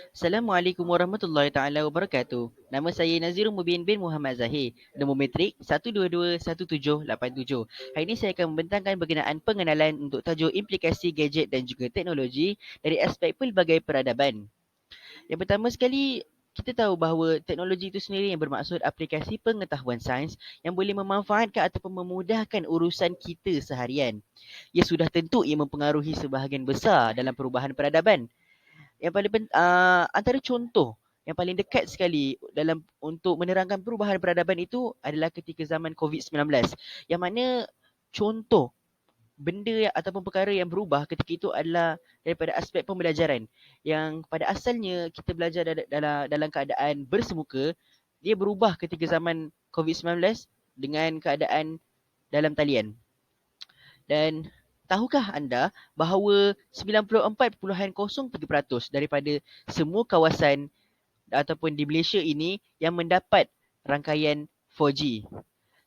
Assalamualaikum warahmatullahi taala wabarakatuh. Nama saya Nazirul Mubin bin Muhammad Zahir. Nombor metrik 1221787. Hari ini saya akan membentangkan berkenaan pengenalan untuk tajuk implikasi gadget dan juga teknologi dari aspek pelbagai peradaban. Yang pertama sekali, kita tahu bahawa teknologi itu sendiri yang bermaksud aplikasi pengetahuan sains yang boleh memanfaatkan ataupun memudahkan urusan kita seharian. Ia sudah tentu ia mempengaruhi sebahagian besar dalam perubahan peradaban. Yang paling antara contoh yang paling dekat sekali dalam untuk menerangkan perubahan peradaban itu adalah ketika zaman COVID-19. Yang mana contoh benda ataupun perkara yang berubah ketika itu adalah daripada aspek pembelajaran. Yang pada asalnya kita belajar dalam keadaan bersemuka, dia berubah ketika zaman COVID-19 dengan keadaan dalam talian. Dan tahukah anda bahawa 94.03% daripada semua kawasan ataupun di Malaysia ini yang mendapat rangkaian 4G.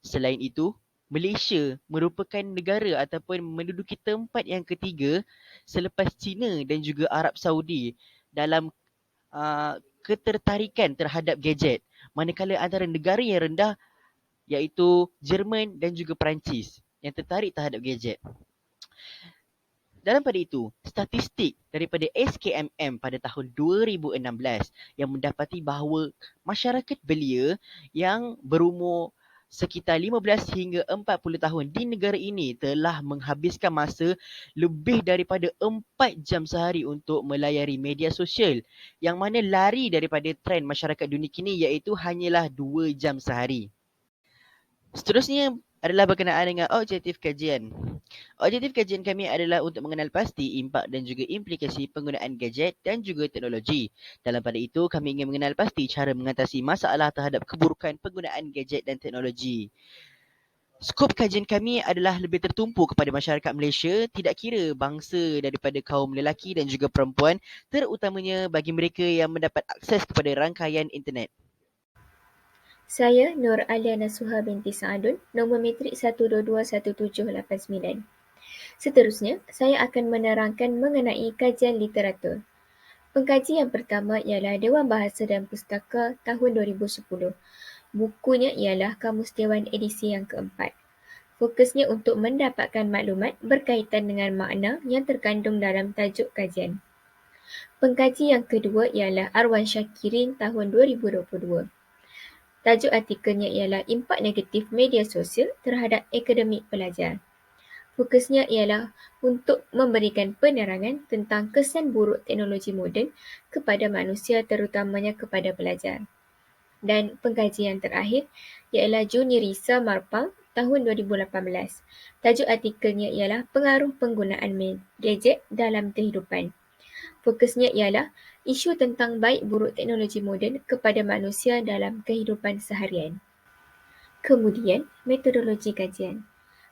Selain itu, Malaysia merupakan negara ataupun menduduki tempat yang ketiga selepas China dan juga Arab Saudi dalam ketertarikan terhadap gadget. Manakala antara negara yang rendah iaitu Jerman dan juga Perancis yang tertarik terhadap gadget. Dalam pada itu, statistik daripada SKMM pada tahun 2016 yang mendapati bahawa masyarakat belia yang berumur sekitar 15 hingga 40 tahun di negara ini telah menghabiskan masa lebih daripada 4 jam sehari untuk melayari media sosial, yang mana lari daripada trend masyarakat dunia kini iaitu hanyalah 2 jam sehari. Seterusnya adalah berkenaan dengan objektif kajian. Objektif kajian kami adalah untuk mengenal pasti impak dan juga implikasi penggunaan gadget dan juga teknologi. Dalam pada itu, kami ingin mengenal pasti cara mengatasi masalah terhadap keburukan penggunaan gadget dan teknologi. Skop kajian kami adalah lebih tertumpu kepada masyarakat Malaysia, tidak kira bangsa daripada kaum lelaki dan juga perempuan, terutamanya bagi mereka yang mendapat akses kepada rangkaian internet. Saya Nur Aliana Suha binti Saadun, nombor metrik 1221789. Seterusnya, saya akan menerangkan mengenai kajian literatur. Pengkaji yang pertama ialah Dewan Bahasa dan Pustaka tahun 2010. Bukunya ialah Kamus Dewan edisi yang keempat. Fokusnya untuk mendapatkan maklumat berkaitan dengan makna yang terkandung dalam tajuk kajian. Pengkaji yang kedua ialah Arwan Syakirin tahun 2022. Tajuk artikelnya ialah Impak Negatif Media Sosial terhadap Akademik Pelajar. Fokusnya ialah untuk memberikan penerangan tentang kesan buruk teknologi moden kepada manusia terutamanya kepada pelajar. Dan pengkajian yang terakhir ialah Juni Risa Marpang tahun 2018. Tajuk artikelnya ialah Pengaruh Penggunaan Gadget dalam Kehidupan. Fokusnya ialah isu tentang baik buruk teknologi moden kepada manusia dalam kehidupan seharian. Kemudian, metodologi kajian.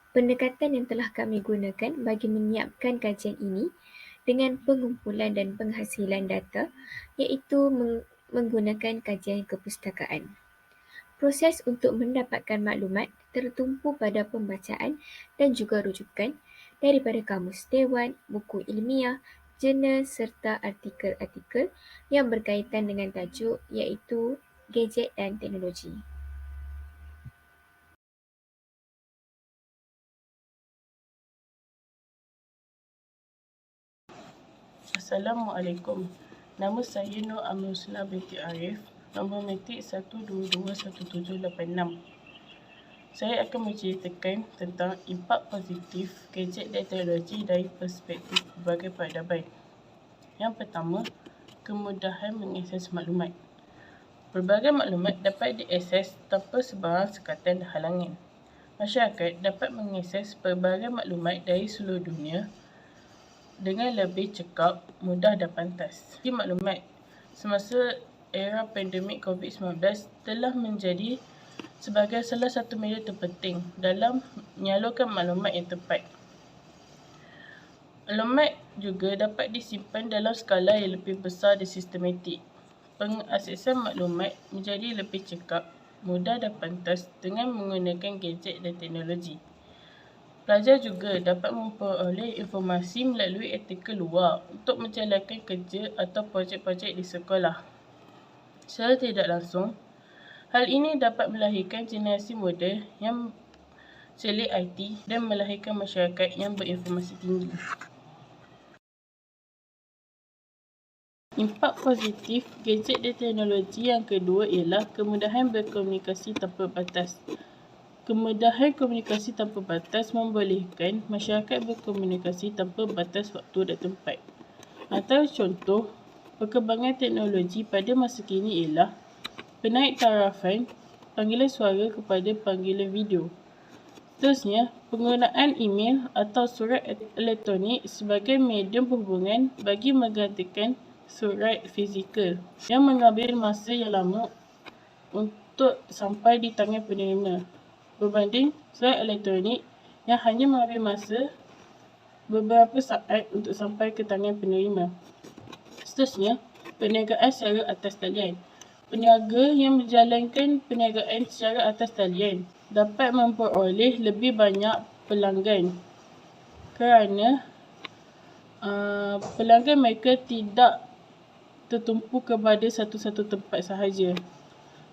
Pendekatan yang telah kami gunakan bagi menyiapkan kajian ini dengan pengumpulan dan penghasilan data iaitu menggunakan kajian kepustakaan. Proses untuk mendapatkan maklumat tertumpu pada pembacaan dan juga rujukan daripada kamus dewan, buku ilmiah, jurnal serta artikel-artikel yang berkaitan dengan tajuk iaitu gadget dan teknologi. Assalamualaikum. Nama saya Nur Amil Husna binti Arif, nombor metrik 1221786. Saya akan menceritakan tentang impak positif gadget dan teknologi dari perspektif berbagai peradaban. Yang pertama, kemudahan mengakses maklumat. Berbagai maklumat dapat diakses tanpa sebarang sekatan dan halangan. Masyarakat dapat mengakses pelbagai maklumat dari seluruh dunia dengan lebih cekap, mudah dan pantas. Maklumat semasa era pandemik COVID-19 telah menjadi sebagai salah satu media terpenting dalam menyalurkan maklumat yang tepat. Maklumat juga dapat disimpan dalam skala yang lebih besar dan sistematik. Pengaksesan maklumat menjadi lebih cekap, mudah dan pantas dengan menggunakan gadget dan teknologi. Pelajar juga dapat memperoleh informasi melalui artikel luar untuk menjalankan kerja atau projek-projek di sekolah. Secara tidak langsung, hal ini dapat melahirkan generasi muda yang selit IT dan melahirkan masyarakat yang berinformasi tinggi. Impak positif gadget dan teknologi yang kedua ialah kemudahan berkomunikasi tanpa batas. Kemudahan komunikasi tanpa batas membolehkan masyarakat berkomunikasi tanpa batas waktu dan tempat. Antara contoh perkembangan teknologi pada masa kini ialah penaiktarafan panggilan suara kepada panggilan video. Seterusnya, penggunaan email atau surat elektronik sebagai medium perhubungan bagi menggantikan surat fizikal yang mengambil masa yang lama untuk sampai di tangan penerima berbanding surat elektronik yang hanya mengambil masa beberapa saat untuk sampai ke tangan penerima. Seterusnya, perniagaan secara atas talian. Peniaga yang menjalankan perniagaan secara atas talian dapat memperoleh lebih banyak pelanggan kerana pelanggan mereka tidak tertumpu kepada satu-satu tempat sahaja.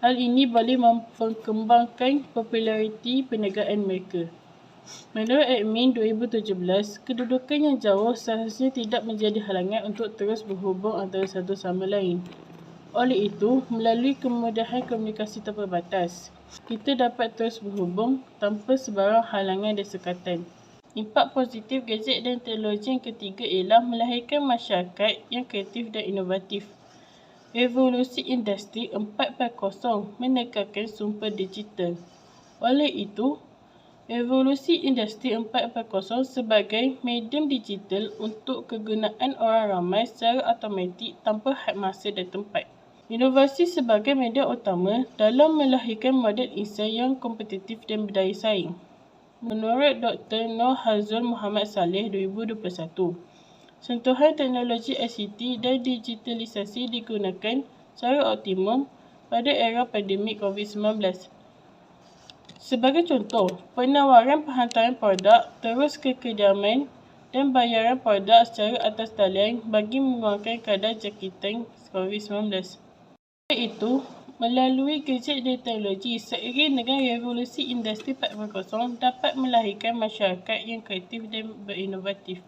Hal ini boleh memperkembangkan populariti perniagaan mereka. Menurut Admin 2017, kedudukan yang jauh seharusnya tidak menjadi halangan untuk terus berhubung antara satu sama lain. Oleh itu, melalui kemudahan komunikasi tanpa batas, kita dapat terus berhubung tanpa sebarang halangan dan sekatan. Impak positif gadget dan teknologi yang ketiga ialah melahirkan masyarakat yang kreatif dan inovatif. Revolusi Industri 4.0 menekankan sumber digital. Oleh itu, Revolusi Industri 4.0 sebagai medium digital untuk kegunaan orang ramai secara automatik tanpa had masa dan tempat. Inovasi sebagai media utama dalam melahirkan model insan yang kompetitif dan berdaya saing. Menurut Dr. Noor Hazul Muhammad Saleh 2021, sentuhan teknologi ICT dan digitalisasi digunakan secara optimum pada era pandemik COVID-19. Sebagai contoh, penawaran penghantaran produk terus ke kediaman dan bayaran produk secara atas talian bagi mengurangkan kadar jangkitan COVID-19. Oleh itu, melalui gadget dan teknologi seiring dengan revolusi industri 4.0 dapat melahirkan masyarakat yang kreatif dan berinovatif.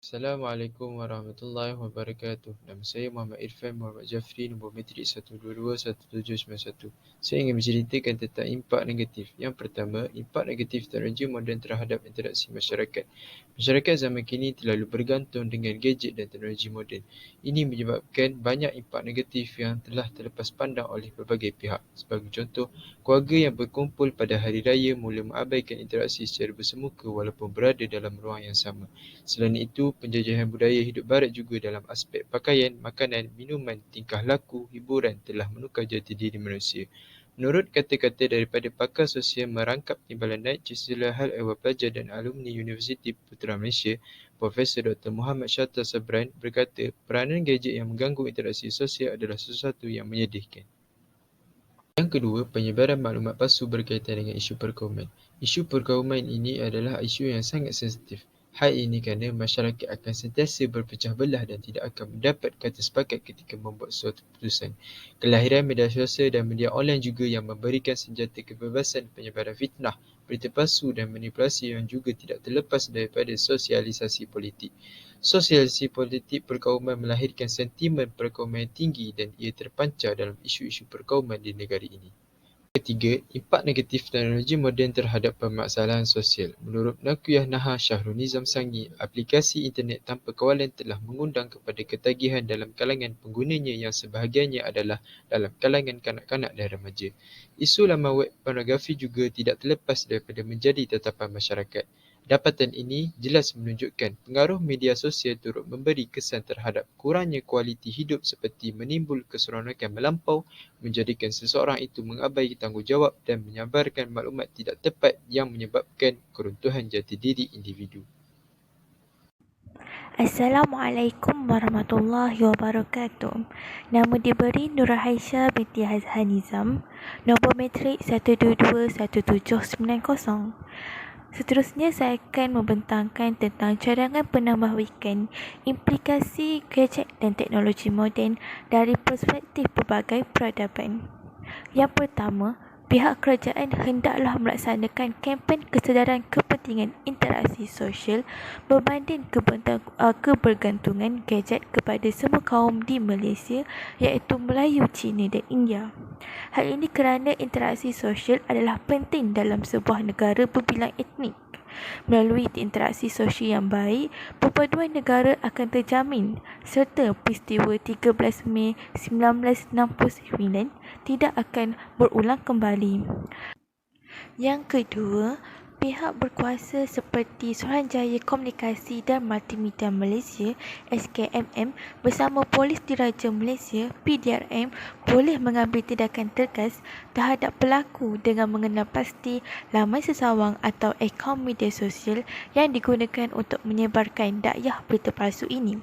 Assalamualaikum warahmatullahi wabarakatuh. Nama saya Muhammad Irfan Muhammad Jafri, nombor metrik 1221791. Saya ingin menceritakan tentang impak negatif. Yang pertama, impak negatif teknologi moden terhadap interaksi masyarakat. Masyarakat zaman kini terlalu bergantung dengan gadget dan teknologi moden. Ini menyebabkan banyak impak negatif yang telah terlepas pandang oleh berbagai pihak. Sebagai contoh, keluarga yang berkumpul pada hari raya mula mengabaikan interaksi secara bersemuka walaupun berada dalam ruang yang sama. Selain itu, penjajahan budaya hidup barat juga dalam aspek pakaian, makanan, minuman, tingkah laku, hiburan telah menukar jati diri manusia. Menurut kata-kata daripada pakar sosial merangkap timbalan naik Cisilah Hal Ehwal Pelajar dan Alumni Universiti Putra Malaysia, Profesor Dr. Muhammad Syahtar Sabran berkata, peranan gadget yang mengganggu interaksi sosial adalah sesuatu yang menyedihkan. Yang kedua, penyebaran maklumat palsu berkaitan dengan isu perkauman. Isu perkauman ini adalah isu yang sangat sensitif. Hal ini kerana masyarakat akan sentiasa berpecah belah dan tidak akan mendapat kata sepakat ketika membuat suatu keputusan. Kelahiran media sosial dan media online juga yang memberikan senjata kebebasan penyebaran fitnah, berita palsu dan manipulasi yang juga tidak terlepas daripada sosialisasi politik. Sosialisasi politik perkauman melahirkan sentimen perkauman yang tinggi dan ia terpancar dalam isu-isu perkauman di negara ini. Ketiga, impak negatif teknologi moden terhadap permasalahan sosial. Menurut Nakuyah Naha Syahrul Nizam Sangi, aplikasi internet tanpa kawalan telah mengundang kepada ketagihan dalam kalangan penggunanya yang sebahagiannya adalah dalam kalangan kanak-kanak dan remaja. Isu laman web pornografi juga tidak terlepas daripada menjadi tatapan masyarakat. Dapatan ini jelas menunjukkan pengaruh media sosial turut memberi kesan terhadap kurangnya kualiti hidup seperti menimbul keseronokan melampau, menjadikan seseorang itu mengabaikan tanggungjawab dan menyebarkan maklumat tidak tepat yang menyebabkan keruntuhan jati diri individu. Assalamualaikum warahmatullahi wabarakatuh. Nama diberi Nur Haisyah binti Hazhan Nizam, nombor metrik 1221790. Seterusnya, saya akan membentangkan tentang cadangan penambah weekend, implikasi gadget dan teknologi moden dari perspektif pelbagai peradaban. Yang pertama, pihak kerajaan hendaklah melaksanakan kempen kesedaran kepentingan interaksi sosial berbanding kebergantungan gadget kepada semua kaum di Malaysia, iaitu Melayu, Cina dan India. Hal ini kerana interaksi sosial adalah penting dalam sebuah negara berbilang etnik. Melalui interaksi sosial yang baik, perpaduan negara akan terjamin serta peristiwa 13 Mei 1969 tidak akan berulang kembali. Yang kedua, pihak berkuasa seperti Suruhanjaya Komunikasi dan Multimedia Malaysia (SKMM) bersama Polis Diraja Malaysia (PDRM) boleh mengambil tindakan tegas terhadap pelaku dengan mengenal pasti laman sesawang atau akaun media sosial yang digunakan untuk menyebarkan dakwah berita palsu ini.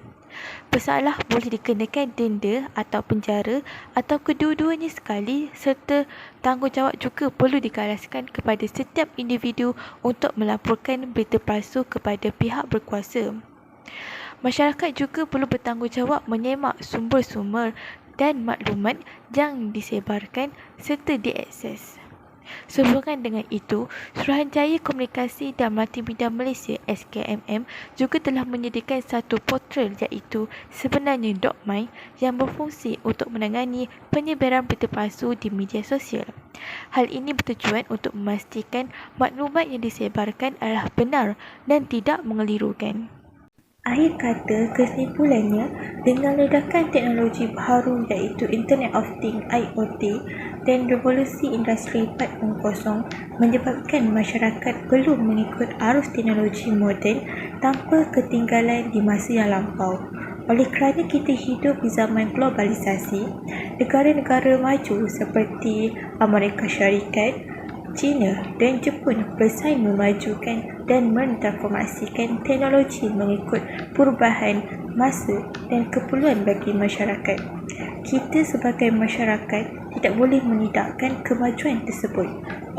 Pesalah boleh dikenakan denda atau penjara atau kedua-duanya sekali, serta tanggungjawab juga perlu dikelaskan kepada setiap individu untuk melaporkan berita palsu kepada pihak berkuasa. Masyarakat juga perlu bertanggungjawab menyemak sumber-sumber dan maklumat yang disebarkan serta diakses. Sehubungan dengan itu, Suruhanjaya Komunikasi dan Multimedia Malaysia (SKMM) juga telah menyediakan satu portal iaitu sebenarnya .my yang berfungsi untuk menangani penyebaran berita palsu di media sosial. Hal ini bertujuan untuk memastikan maklumat yang disebarkan adalah benar dan tidak mengelirukan. Akhir kata, kesimpulannya, dengan ledakan teknologi baharu iaitu Internet of Things (IoT) dan revolusi industri 4.0 menyebabkan masyarakat perlu mengikut arus teknologi moden tanpa ketinggalan di masa yang lampau. Oleh kerana kita hidup di zaman globalisasi, negara-negara maju seperti Amerika Syarikat, China dan Jepun bersaing memajukan dan mentransformasikan teknologi mengikut perubahan masa dan keperluan bagi masyarakat. Kita sebagai masyarakat tidak boleh menidakkan kemajuan tersebut.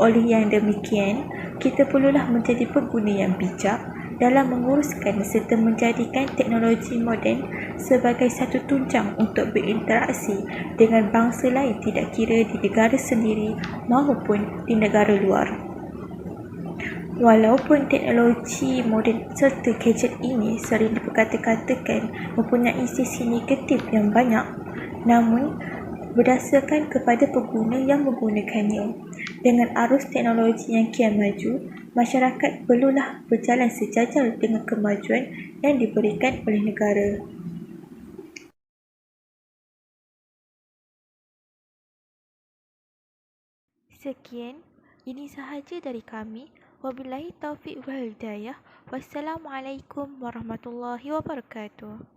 Oleh yang demikian, kita perlulah menjadi pengguna yang bijak dalam menguruskan serta menjadikan teknologi moden sebagai satu tunjang untuk berinteraksi dengan bangsa lain, tidak kira di negara sendiri maupun di negara luar. Walaupun teknologi moden serta gadget ini sering diperkata-katakan mempunyai sisi negatif yang banyak, namun berdasarkan kepada pengguna yang menggunakannya. Dengan arus teknologi yang kian maju, masyarakat perlulah berjalan sejajar dengan kemajuan yang diberikan oleh negara. Sekian, ini sahaja dari kami. Wabillahi taufiq wal hidayah. Wassalamualaikum warahmatullahi wabarakatuh.